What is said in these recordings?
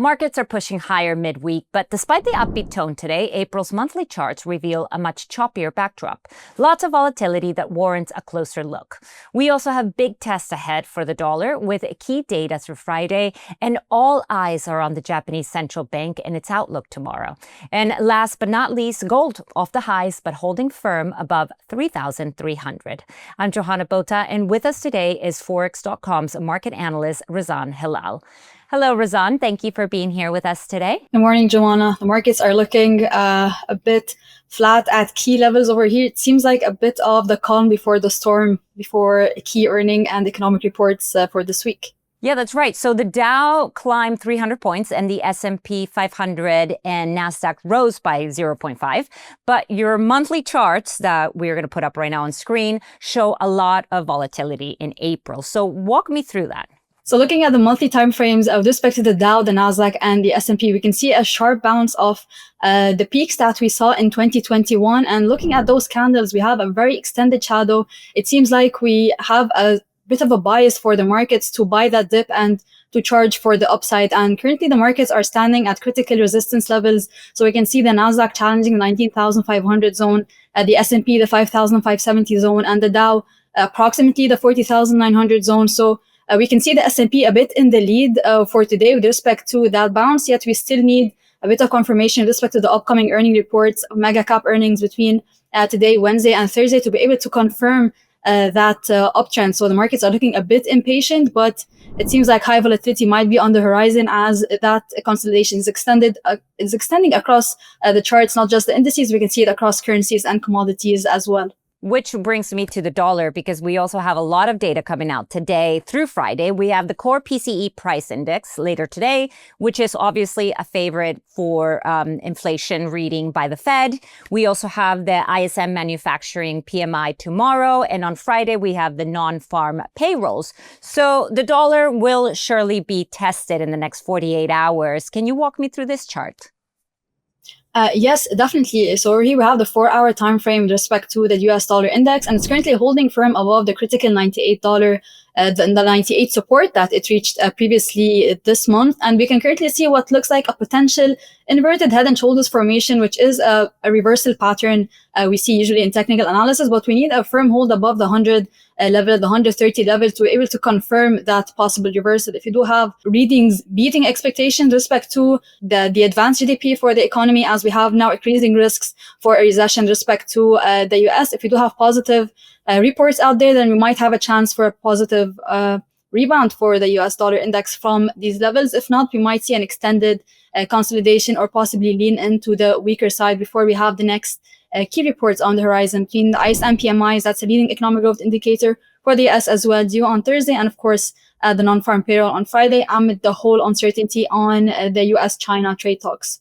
Markets are pushing higher midweek, but despite the upbeat tone today, April's monthly charts reveal a much choppier backdrop. Lots of volatility that warrants a closer look. We also have big tests ahead for the dollar with key data through Friday, and all eyes are on the Japanese central bank and its outlook tomorrow. And last but not least, gold off the highs, but holding firm above 3,300. I'm Johanna Bota, and with us today is Forex.com's market analyst, Razan Hilal. Hello, Razan. Thank you for being here with us today. Good morning, Joanna. The markets are looking a bit flat at key levels over here. It seems like a bit of the calm before the storm, before key earning and economic reports for this week. Yeah, that's right. So the Dow climbed 300 points and the S&P 500 and NASDAQ rose by 0.5. But your monthly charts that we're going to put up right now on screen show a lot of volatility in April. So walk me through that. So looking at the monthly timeframes with respect to the Dow, the NASDAQ, and the S&P, we can see a sharp bounce off the peaks that we saw in 2021. And looking at those candles, we have a very extended shadow. It seems like we have a bit of a bias for the markets to buy that dip and to charge for the upside. And currently the markets are standing at critical resistance levels. So we can see the NASDAQ challenging the 19,500 zone, the S&P, the 5,570 zone, and the Dow approximately the 40,900 zone. So we can see the S&P a bit in the lead for today with respect to that bounce, yet we still need a bit of confirmation with respect to the upcoming earning reports of mega cap earnings between today, Wednesday, and Thursday to be able to confirm that uptrend. So the markets are looking a bit impatient, but it seems like high volatility might be on the horizon as that consolidation is extending across the charts, not just the indices. We can see it across currencies and commodities as well. Which brings me to the dollar, because we also have a lot of data coming out today through Friday. We have the core PCE price index later today, which is obviously a favorite for inflation reading by the Fed. We also have the ISM manufacturing PMI tomorrow. And on Friday, we have the non-farm payrolls. So the dollar will surely be tested in the next 48 hours. Can you walk me through this chart? Yes, definitely. So here we have the 4-hour time frame with respect to the US dollar index, and it's currently holding firm above the critical $98, the 98 support that it reached previously this month. And we can currently see what looks like a potential inverted head and shoulders formation, which is a reversal pattern we see usually in technical analysis, but we need a firm hold above the 100 level, the 130 level, to be able to confirm that possible reversal. If you do have readings beating expectations with respect to the advanced GDP for the economy, as we have now increasing risks for a recession with respect to the US, if you do have positive reports out there, then we might have a chance for a positive rebound for the US dollar index from these levels. If not, we might see an extended consolidation or possibly lean into the weaker side before we have the next key reports on the horizon. Between the ISM PMIs, that's a leading economic growth indicator for the US as well, due on Thursday, and of course the non-farm payroll on Friday, amid the whole uncertainty on the US-China trade talks.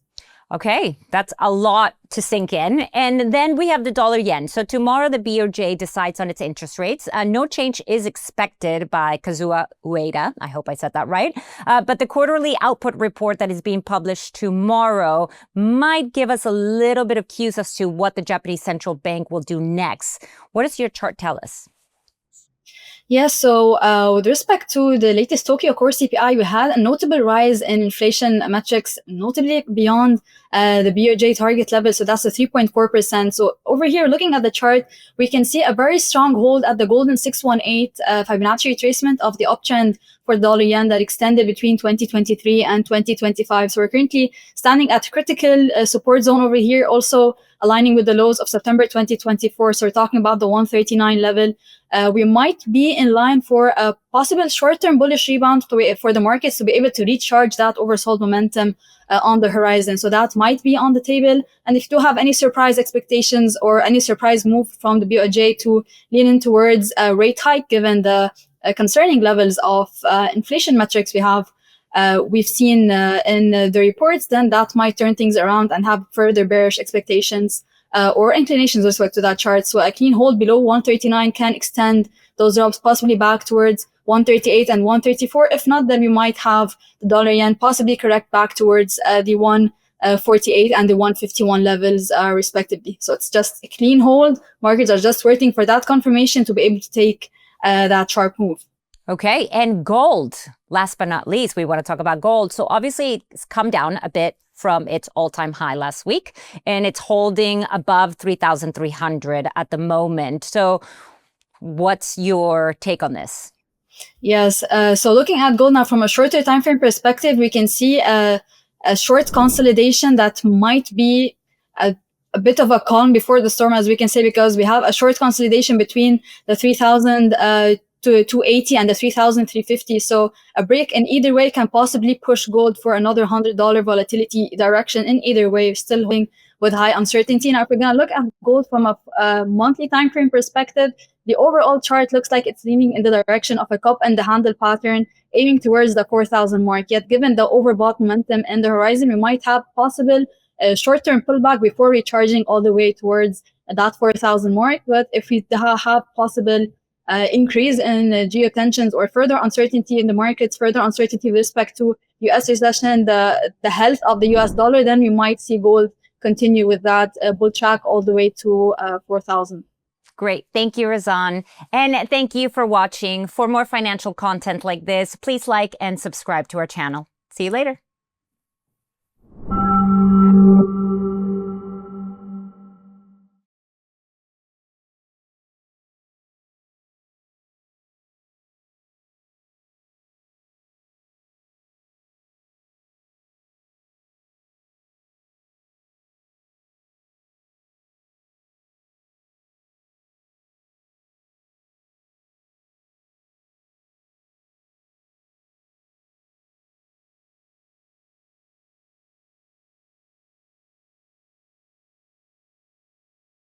Okay, that's a lot to sink in. And then we have the dollar yen. So tomorrow the BOJ decides on its interest rates. No change is expected by Kazuo Ueda. I hope I said that right. But the quarterly output report that is being published tomorrow might give us a little bit of cues as to what the Japanese central bank will do next. What does your chart tell us? Yes, so with respect to the latest Tokyo core CPI, we had a notable rise in inflation metrics, notably beyond the BOJ target level. So that's the 3.4%. So over here, looking at the chart, we can see a very strong hold at the golden 618 Fibonacci retracement of the uptrend for the dollar yen that extended between 2023 and 2025. So we're currently standing at critical support zone over here, also aligning with the lows of September 2024. So we're talking about the 139 level. We might be in line for a possible short-term bullish rebound for the markets to be able to recharge that oversold momentum on the horizon. So that might be on the table. And if you do have any surprise expectations or any surprise move from the BOJ to lean in towards a rate hike, given the concerning levels of inflation metrics we've seen in the reports, then that might turn things around and have further bearish expectations or inclinations with respect to that chart. So a clean hold below 139 can extend those drops possibly back towards 138 and 134. If not, then we might have the dollar yen possibly correct back towards the 148 and the 151 levels respectively. So it's just a clean hold. Markets are just waiting for that confirmation to be able to take that sharp move. Okay, and gold. Last but not least, we want to talk about gold. So obviously it's come down a bit from its all-time high last week, and it's holding above 3,300 at the moment. So what's your take on this? Yes. So looking at gold now from a shorter time frame perspective, we can see a short consolidation that might be a bit of a calm before the storm, as we can say, because we have a short consolidation between the 3,000 to 280 and the 3,350. So a break in either way can possibly push gold for another $100 volatility direction in either way, still holding with high uncertainty. Now, if we're going to look at gold from a monthly time frame perspective, the overall chart looks like it's leaning in the direction of a cup and the handle pattern, aiming towards the 4,000 mark. Yet, given the overbought momentum in the horizon, we might have possible short-term pullback before recharging all the way towards that 4,000 mark. But if we have possible increase in geotensions or further uncertainty in the markets, further uncertainty with respect to U.S. recession, the health of the U.S. dollar, then we might see gold continue with that bull track all the way to 4,000. Great. Thank you, Razan. And thank you for watching. For more financial content like this, please like and subscribe to our channel. See you later.